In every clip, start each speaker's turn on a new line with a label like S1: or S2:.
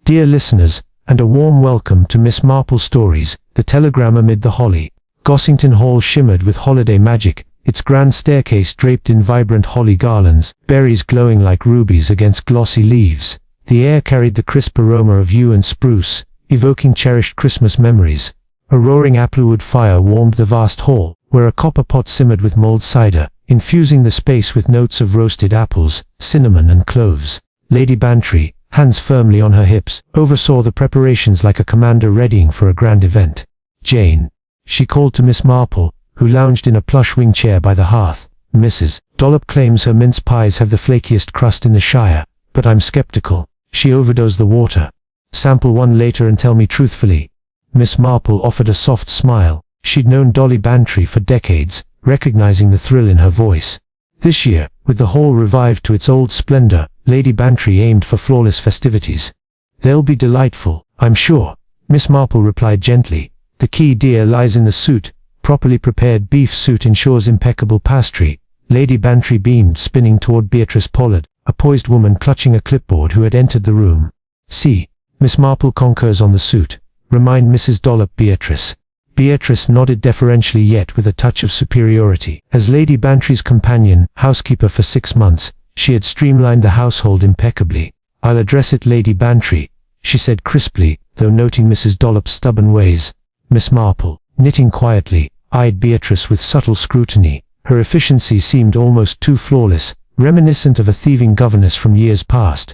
S1: Dear listeners, and a warm welcome to Miss Marple Stories, The Telegram Amid the Holly. Gossington Hall shimmered with holiday magic, its grand staircase draped in vibrant holly garlands, berries glowing like rubies against glossy leaves. The air carried the crisp aroma of yew and spruce, evoking cherished Christmas memories. A roaring applewood fire warmed the vast hall, where a copper pot simmered with mulled cider, infusing the space with notes of roasted apples, cinnamon and cloves. Lady Bantry, hands firmly on her hips, oversaw the preparations like a commander readying for a grand event. "Jane," she called to Miss Marple, who lounged in a plush wing chair by the hearth. "Mrs. Dollop claims her mince pies have the flakiest crust in the Shire, but I'm skeptical. She overdosed the water. Sample one later and tell me truthfully." Miss Marple offered a soft smile. She'd known Dolly Bantry for decades, recognizing the thrill in her voice. This year, with the hall revived to its old splendor, Lady Bantry aimed for flawless festivities. "They'll be delightful, I'm sure," Miss Marple replied gently. "The key, dear, lies in the suit. Properly prepared beef suit ensures impeccable pastry." Lady Bantry beamed, spinning toward Beatrice Pollard, a poised woman clutching a clipboard who had entered the room. "See, Miss Marple concurs on the suit. Remind Mrs. Dollop, Beatrice." Beatrice nodded deferentially yet with a touch of superiority. As Lady Bantry's companion, housekeeper for 6 months, she had streamlined the household impeccably. "I'll address it Lady Bantry," she said crisply, though noting Mrs. Dollop's stubborn ways. Miss Marple, knitting quietly, eyed Beatrice with subtle scrutiny. Her efficiency seemed almost too flawless, reminiscent of a thieving governess from years past.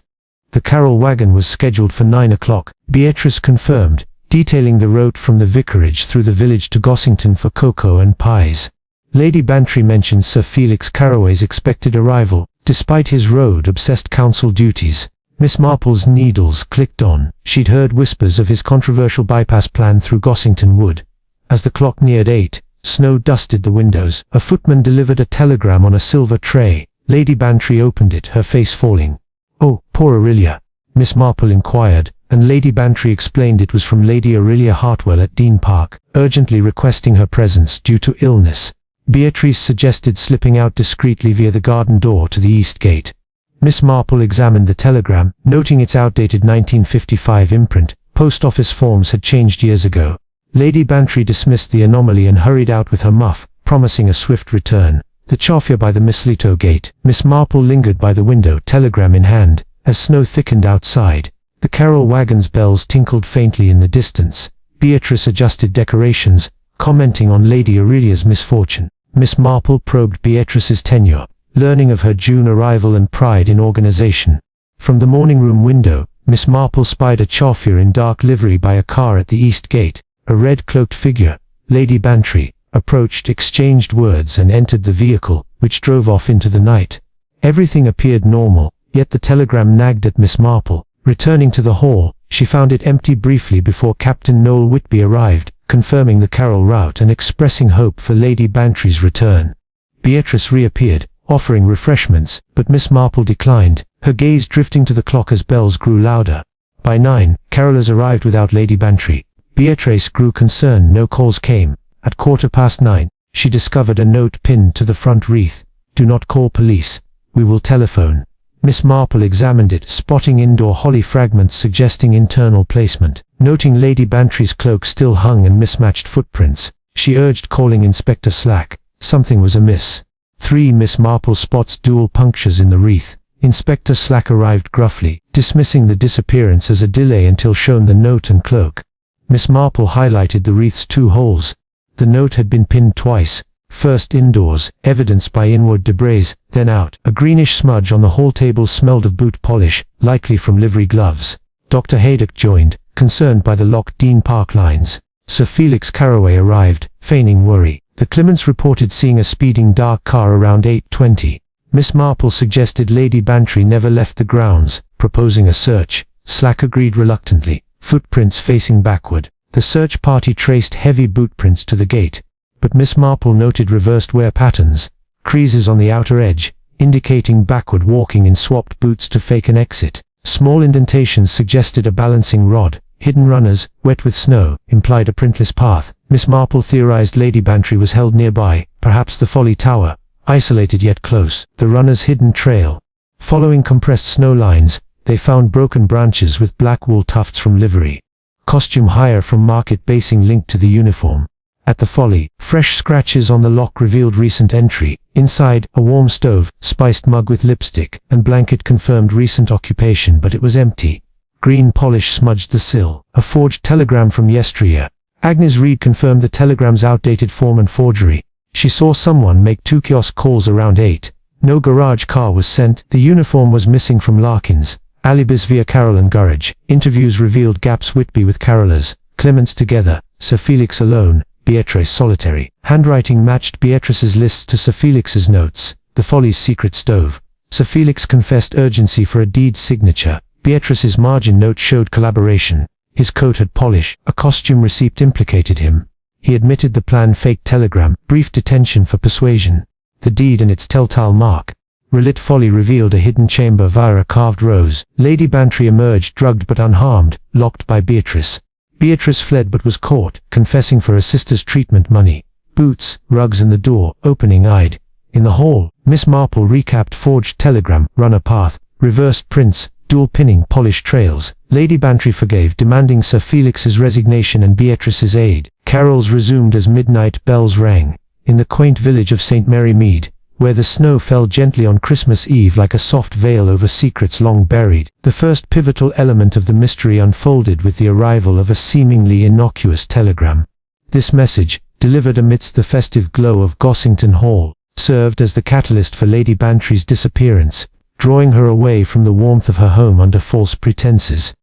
S1: The carol wagon was scheduled for 9 o'clock, Beatrice confirmed, detailing the route from the vicarage through the village to Gossington for cocoa and pies. Lady Bantry mentioned Sir Felix Carraway's expected arrival, despite his road-obsessed council duties. Miss Marple's needles clicked on. She'd heard whispers of his controversial bypass plan through Gossington Wood. As the clock neared 8, snow dusted the windows. A footman delivered a telegram on a silver tray. Lady Bantry opened it, her face falling. "Oh, poor Aurelia," Miss Marple inquired, and Lady Bantry explained it was from Lady Aurelia Hartwell at Dean Park, urgently requesting her presence due to illness. Beatrice suggested slipping out discreetly via the garden door to the east gate. Miss Marple examined the telegram, noting its outdated 1955 imprint. Post office forms had changed years ago. Lady Bantry dismissed the anomaly and hurried out with her muff, promising a swift return. The Chauffeur by the Mistletoe gate. Miss Marple lingered by the window, telegram in hand, as snow thickened outside. The carol wagon's bells tinkled faintly in the distance. Beatrice adjusted decorations, commenting on Lady Aurelia's misfortune. Miss Marple probed Beatrice's tenure, learning of her June arrival and pride in organization. From the morning room window, Miss Marple spied a Chauffeur in dark livery by a car at the east gate. A red-cloaked figure, Lady Bantry, approached, exchanged words and entered the vehicle, which drove off into the night. Everything appeared normal, yet the telegram nagged at Miss Marple. Returning to the hall, she found it empty briefly before Captain Noel Whitby arrived, confirming the carol route and expressing hope for Lady Bantry's return. Beatrice reappeared, offering refreshments, but Miss Marple declined, her gaze drifting to the clock as bells grew louder. By 9, carolers arrived without Lady Bantry. Beatrice grew concerned no calls came. At 9:15, she discovered a note pinned to the front wreath. "Do not call police. We will telephone." Miss Marple examined it, spotting indoor holly fragments suggesting internal placement. Noting Lady Bantry's cloak still hung and mismatched footprints, she urged calling Inspector Slack. Something was amiss. 3. Miss Marple spots dual punctures in the wreath. Inspector Slack arrived gruffly, dismissing the disappearance as a delay until shown the note and cloak. Miss Marple highlighted the wreath's 2 holes. The note had been pinned twice, first indoors, evidenced by inward debris, then out. A greenish smudge on the hall table smelled of boot polish, likely from livery gloves. Dr. Haydock joined, concerned by the locked Dean Park lines. Sir Felix Carraway arrived, feigning worry. The Clements reported seeing a speeding dark car around 8:20. Miss Marple suggested Lady Bantry never left the grounds, proposing a search. Slack agreed reluctantly, footprints facing backward. The search party traced heavy bootprints to the gate, but Miss Marple noted reversed wear patterns, creases on the outer edge, indicating backward walking in swapped boots to fake an exit. Small indentations suggested a balancing rod. Hidden runners, wet with snow, implied a printless path. Miss Marple theorized Lady Bantry was held nearby, perhaps the Folly Tower, isolated yet close. The runner's hidden trail. Following compressed snow lines, They found broken branches with black wool tufts from livery. Costume hire from market basing linked to the uniform. At the Folly, fresh scratches on the lock revealed recent entry. Inside, a warm stove, spiced mug with lipstick, and blanket confirmed recent occupation, but it was empty. Green polish smudged the sill. A forged telegram from yesteryear. Agnes Reed confirmed the telegram's outdated form and forgery. She saw someone make 2 kiosk calls around 8. No garage car was sent. The uniform was missing from Larkins. Alibis via Carol and Gurridge. Interviews revealed gaps. Whitby with carolers. Clements together. Sir Felix alone. Beatrice solitary. Handwriting matched Beatrice's lists to Sir Felix's notes. The Folly's secret stove. Sir Felix confessed urgency for a deed signature. Beatrice's margin note showed collaboration. His coat had polish. A costume receipt implicated him. He admitted the plan. Fake telegram. Brief detention for persuasion. The deed and its telltale mark. Relit Folly revealed a hidden chamber via a carved rose. Lady Bantry emerged drugged but unharmed, locked by Beatrice. Beatrice fled but was caught, confessing for her sister's treatment money. Boots, rugs in the door, opening-eyed. In the hall, Miss Marple recapped forged telegram, runner path, reversed prints, dual pinning, polished trails. Lady Bantry forgave, demanding Sir Felix's resignation and Beatrice's aid. Carols resumed as midnight bells rang. In the quaint village of St. Mary Mead, where the snow fell gently on Christmas Eve like a soft veil over secrets long buried, the first pivotal element of the mystery unfolded with the arrival of a seemingly innocuous telegram. This message, delivered amidst the festive glow of Gossington Hall, served as the catalyst for Lady Bantry's disappearance, drawing her away from the warmth of her home under false pretenses.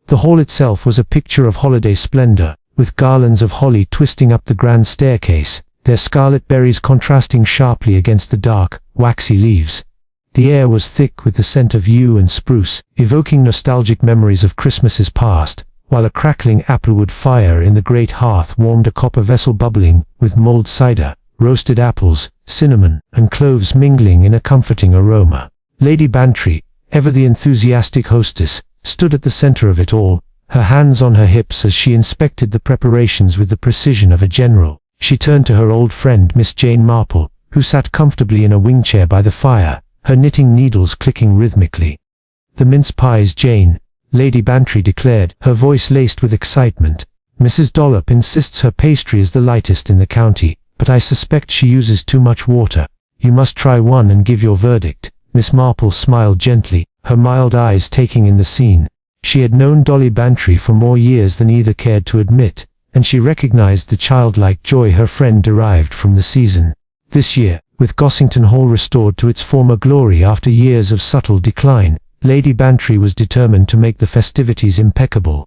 S1: The hall itself was a picture of holiday splendor, with garlands of holly twisting up the grand staircase, their scarlet berries contrasting sharply against the dark, waxy leaves. The air was thick with the scent of yew and spruce, evoking nostalgic memories of Christmases past, while a crackling applewood fire in the great hearth warmed a copper vessel bubbling with mulled cider, roasted apples, cinnamon, and cloves mingling in a comforting aroma. Lady Bantry, ever the enthusiastic hostess, stood at the center of it all, her hands on her hips as she inspected the preparations with the precision of a general. She turned to her old friend Miss Jane Marple, who sat comfortably in a wing chair by the fire, her knitting needles clicking rhythmically. "The mince pies, Jane," Lady Bantry declared, her voice laced with excitement. "Mrs. Dollop insists her pastry is the lightest in the county, but I suspect she uses too much water. You must try one and give your verdict." Miss Marple smiled gently, her mild eyes taking in the scene. She had known Dolly Bantry for more years than either cared to admit, and she recognized the childlike joy her friend derived from the season. This year, with Gossington Hall restored to its former glory after years of subtle decline, Lady Bantry was determined to make the festivities impeccable.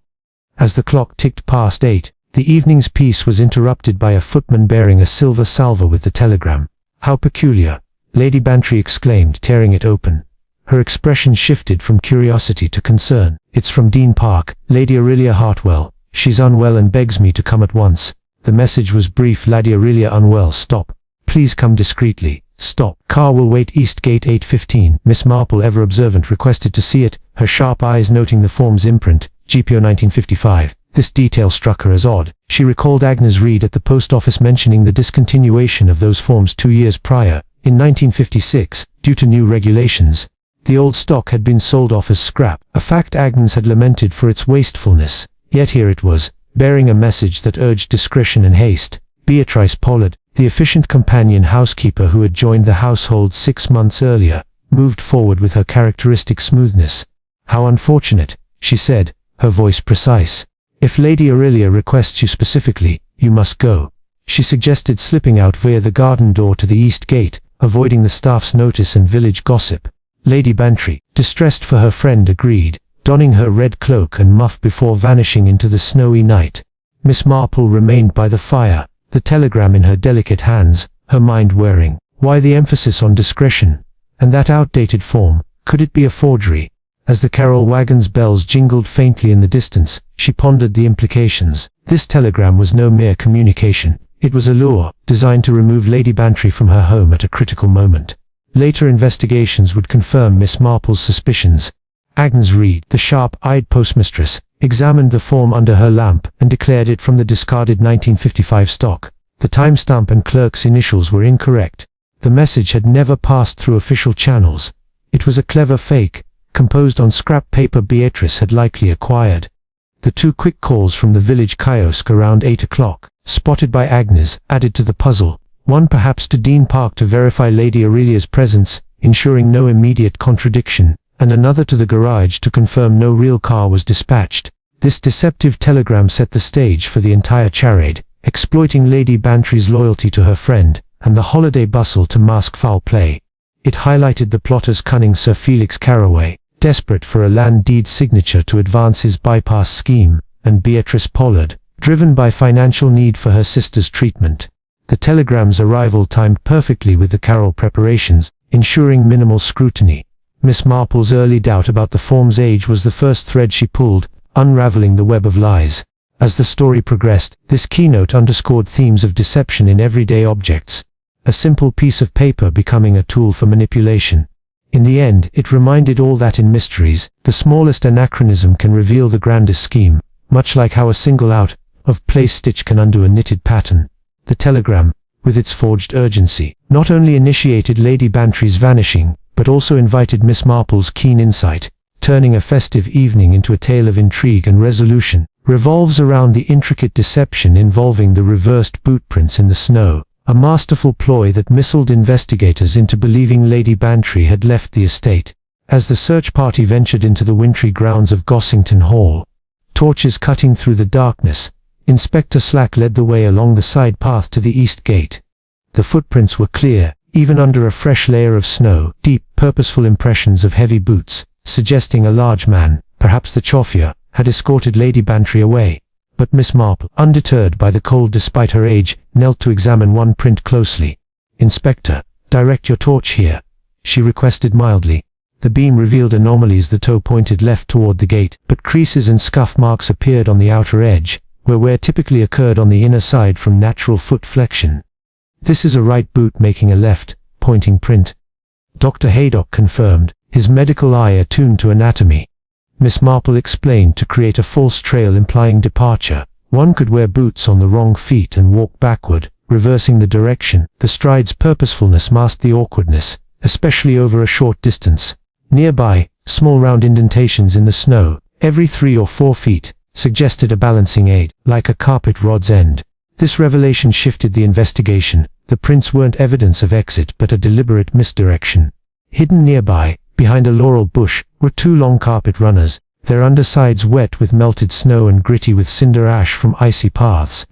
S1: As the clock ticked past 8, the evening's peace was interrupted by a footman bearing a silver salver with the telegram. "How peculiar!" Lady Bantry exclaimed, tearing it open. Her expression shifted from curiosity to concern. "It's from Dean Park, Lady Aurelia Hartwell. She's unwell and begs me to come at once." The message was brief. "Lady Aurelia unwell. Stop. Please come discreetly. Stop. Car will wait East Gate 8:15. Miss Marple, ever observant, requested to see it, her sharp eyes noting the form's imprint, GPO 1955. This detail struck her as odd. She recalled Agnes Reed at the post office mentioning the discontinuation of those forms 2 years prior, in 1956, due to new regulations. The old stock had been sold off as scrap, a fact Agnes had lamented for its wastefulness. Yet here it was, bearing a message that urged discretion and haste. Beatrice Pollard, the efficient companion housekeeper who had joined the household 6 months earlier, moved forward with her characteristic smoothness. "How unfortunate," she said, her voice precise. "If Lady Aurelia requests you specifically, you must go." She suggested slipping out via the garden door to the east gate, avoiding the staff's notice and village gossip. Lady Bantry, distressed for her friend, agreed, donning her red cloak and muff before vanishing into the snowy night. Miss Marple remained by the fire, the telegram in her delicate hands, her mind whirring. Why the emphasis on discretion? And that outdated form, could it be a forgery? As the Carol wagon's bells jingled faintly in the distance, she pondered the implications. This telegram was no mere communication. It was a lure, designed to remove Lady Bantry from her home at a critical moment. Later investigations would confirm Miss Marple's suspicions. Agnes Reed, the sharp-eyed postmistress, examined the form under her lamp and declared it from the discarded 1955 stock. The timestamp and clerk's initials were incorrect. The message had never passed through official channels. It was a clever fake, composed on scrap paper Beatrice had likely acquired. The 2 quick calls from the village kiosk around 8 o'clock, spotted by Agnes, added to the puzzle, one perhaps to Dean Park to verify Lady Aurelia's presence, ensuring no immediate contradiction, and another to the garage to confirm no real car was dispatched. This deceptive telegram set the stage for the entire charade, exploiting Lady Bantry's loyalty to her friend, and the holiday bustle to mask foul play. It highlighted the plotter's cunning Sir Felix Carraway, desperate for a land deed signature to advance his bypass scheme, and Beatrice Pollard, driven by financial need for her sister's treatment. The telegram's arrival timed perfectly with the carol preparations, ensuring minimal scrutiny. Miss Marple's early doubt about the form's age was the first thread she pulled, unraveling the web of lies. As the story progressed, this keynote underscored themes of deception in everyday objects, a simple piece of paper becoming a tool for manipulation. In the end, it reminded all that in mysteries, the smallest anachronism can reveal the grandest scheme, much like how a single out-of-place stitch can undo a knitted pattern. The telegram, with its forged urgency, not only initiated Lady Bantry's vanishing, but also invited Miss Marple's keen insight, turning a festive evening into a tale of intrigue and resolution. Revolves around the intricate deception involving the reversed bootprints in the snow, a masterful ploy that misled investigators into believing Lady Bantry had left the estate. As the search party ventured into the wintry grounds of Gossington Hall, torches cutting through the darkness, Inspector Slack led the way along the side path to the east gate. The footprints were clear, even under a fresh layer of snow, deep, purposeful impressions of heavy boots, suggesting a large man, perhaps the Chauffeur, had escorted Lady Bantry away. But Miss Marple, undeterred by the cold despite her age, knelt to examine one print closely. "Inspector, direct your torch here," she requested mildly. The beam revealed anomalies. The toe pointed left toward the gate, but creases and scuff marks appeared on the outer edge, where wear typically occurred on the inner side from natural foot flexion. "This is a right boot making a left, pointing print," Dr. Haydock confirmed, his medical eye attuned to anatomy. Miss Marple explained to create a false trail implying departure. One could wear boots on the wrong feet and walk backward, reversing the direction. The stride's purposefulness masked the awkwardness, especially over a short distance. Nearby, small round indentations in the snow, every 3 or 4 feet, suggested a balancing aid, like a carpet rod's end. This revelation shifted the investigation. The prints weren't evidence of exit but a deliberate misdirection. Hidden nearby, behind a laurel bush, were 2 long carpet runners, their undersides wet with melted snow and gritty with cinder ash from icy paths.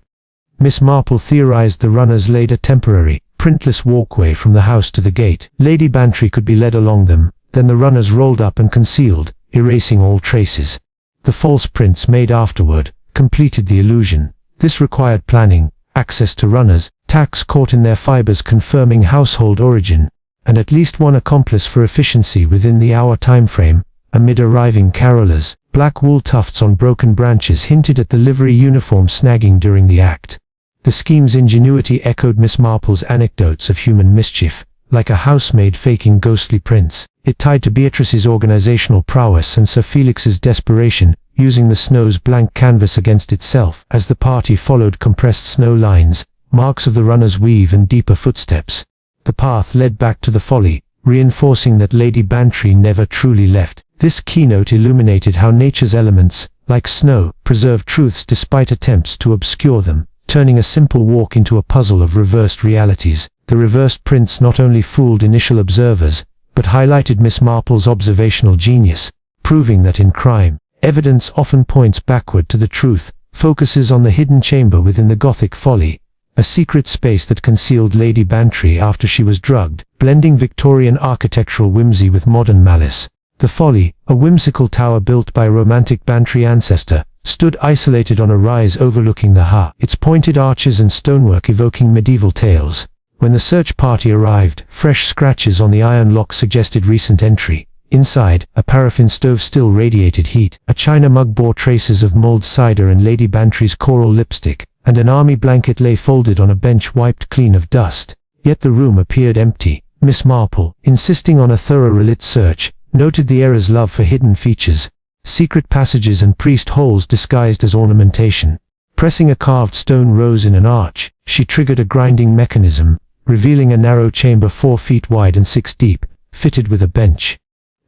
S1: Miss Marple theorized the runners laid a temporary, printless walkway from the house to the gate. Lady Bantry could be led along them, then the runners rolled up and concealed, erasing all traces. The false prints made afterward completed the illusion. This required planning, access to runners, tacks caught in their fibers confirming household origin, and at least one accomplice for efficiency within the hour time frame. Amid arriving carolers, black wool tufts on broken branches hinted at the livery uniform snagging during the act. The scheme's ingenuity echoed Miss Marple's anecdotes of human mischief, like a housemaid faking ghostly prints. It tied to Beatrice's organizational prowess and Sir Felix's desperation, using the snow's blank canvas against itself. As the party followed compressed snow lines, marks of the runner's weave and deeper footsteps, the path led back to the Folly, reinforcing that Lady Bantry never truly left. This keynote illuminated how nature's elements, like snow, preserve truths despite attempts to obscure them, turning a simple walk into a puzzle of reversed realities. The reversed prints not only fooled initial observers, but highlighted Miss Marple's observational genius, proving that in crime, evidence often points backward to the truth, focuses on the hidden chamber within the Gothic Folly, a secret space that concealed Lady Bantry after she was drugged, blending Victorian architectural whimsy with modern malice. The Folly, a whimsical tower built by a romantic Bantry ancestor, stood isolated on a rise overlooking the Ha, its pointed arches and stonework evoking medieval tales. When the search party arrived, fresh scratches on the iron lock suggested recent entry. Inside, a paraffin stove still radiated heat, a china mug bore traces of mulled cider and Lady Bantry's coral lipstick, and an army blanket lay folded on a bench wiped clean of dust. Yet the room appeared empty. Miss Marple, insisting on a thorough relit search, noted the era's love for hidden features, secret passages and priest holes disguised as ornamentation. Pressing a carved stone rose in an arch, she triggered a grinding mechanism, revealing a narrow chamber 4 feet wide and 6 deep, fitted with a bench.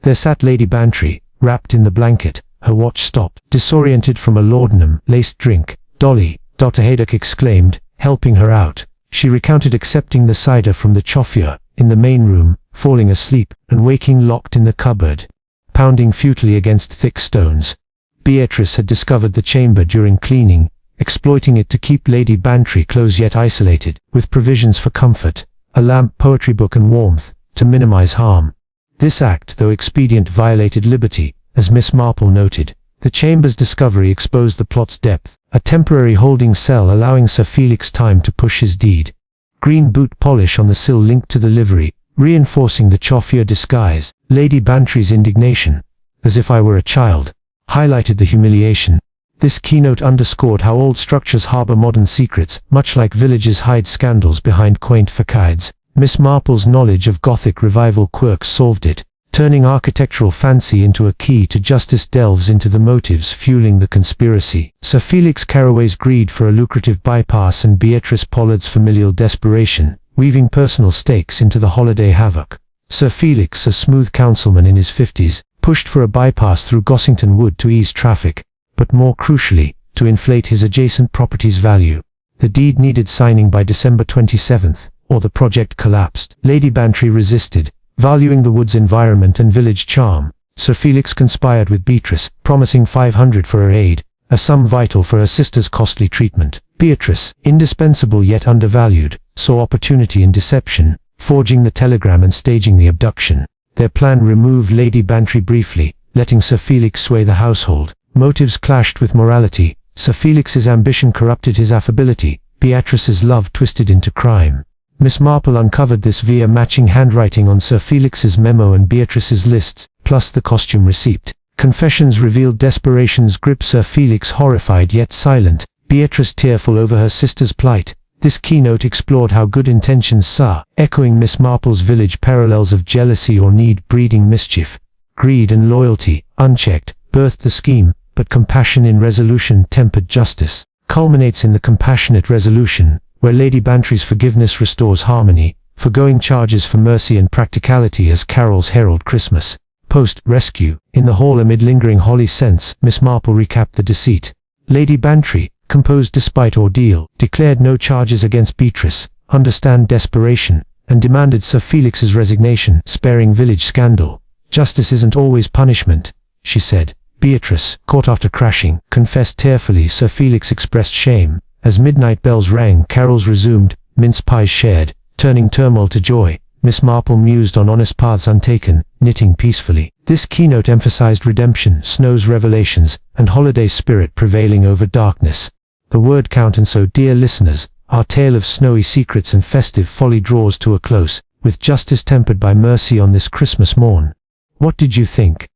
S1: There sat Lady Bantry, wrapped in the blanket, her watch stopped. Disoriented from a laudanum-laced drink, "Dolly," Dr. Haydock exclaimed, helping her out. She recounted accepting the cider from the Chauffeur, in the main room, falling asleep, and waking locked in the cupboard, pounding futilely against thick stones. Beatrice had discovered the chamber during cleaning, exploiting it to keep Lady Bantry close yet isolated, with provisions for comfort, a lamp, poetry book and warmth, to minimize harm. This act, though expedient, violated liberty, as Miss Marple noted. The chamber's discovery exposed the plot's depth, a temporary holding cell allowing Sir Felix time to push his deed. Green boot polish on the sill linked to the livery, reinforcing the Chauffeur disguise. Lady Bantry's indignation, "As if I were a child," highlighted the humiliation. This keynote underscored how old structures harbor modern secrets, much like villages hide scandals behind quaint facades. Miss Marple's knowledge of Gothic revival quirks solved it. Turning architectural fancy into a key to justice delves into the motives fueling the conspiracy. Sir Felix Carraway's greed for a lucrative bypass and Beatrice Pollard's familial desperation, weaving personal stakes into the holiday havoc. Sir Felix, a smooth councilman in his 50s, pushed for a bypass through Gossington Wood to ease traffic, but more crucially, to inflate his adjacent property's value. The deed needed signing by December 27th, or the project collapsed. Lady Bantry resisted, valuing the wood's environment and village charm. Sir Felix conspired with Beatrice, promising 500 for her aid, a sum vital for her sister's costly treatment. Beatrice, indispensable yet undervalued, saw opportunity in deception, forging the telegram and staging the abduction. Their plan removed Lady Bantry briefly, letting Sir Felix sway the household. Motives clashed with morality. Sir Felix's ambition corrupted his affability, Beatrice's love twisted into crime. Miss Marple uncovered this via matching handwriting on Sir Felix's memo and Beatrice's lists, plus the costume receipt. Confessions revealed desperation's grip. Sir Felix horrified yet silent, Beatrice tearful over her sister's plight. This keynote explored how good intentions saw, echoing Miss Marple's village parallels of jealousy or need breeding mischief. Greed and loyalty, unchecked, birthed the scheme, but compassion in resolution tempered justice. Culminates in the compassionate resolution, where Lady Bantry's forgiveness restores harmony, forgoing charges for mercy and practicality as carols herald Christmas. Post-rescue, in the hall amid lingering holly scents, Miss Marple recapped the deceit. Lady Bantry, composed despite ordeal, declared no charges against Beatrice, understand desperation, and demanded Sir Felix's resignation, sparing village scandal. "Justice isn't always punishment," she said. Beatrice, caught after crashing, confessed tearfully. Sir Felix expressed shame. As midnight bells rang, carols resumed, mince pies shared, turning turmoil to joy. Miss Marple mused on honest paths untaken, knitting peacefully. This keynote emphasized redemption, Snow's revelations, and holiday spirit prevailing over darkness. The word count. And so, dear listeners, our tale of snowy secrets and festive folly draws to a close, with justice tempered by mercy on this Christmas morn. What did you think?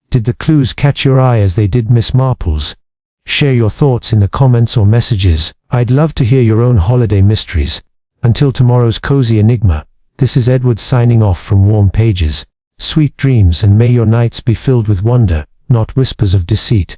S1: Did the clues catch your eye as they did Miss Marple's? Share your thoughts in the comments or messages. I'd love to hear your own holiday mysteries. Until tomorrow's cozy enigma, this is Edward signing off from Warm Pages. Sweet dreams, and may your nights be filled with wonder, not whispers of deceit.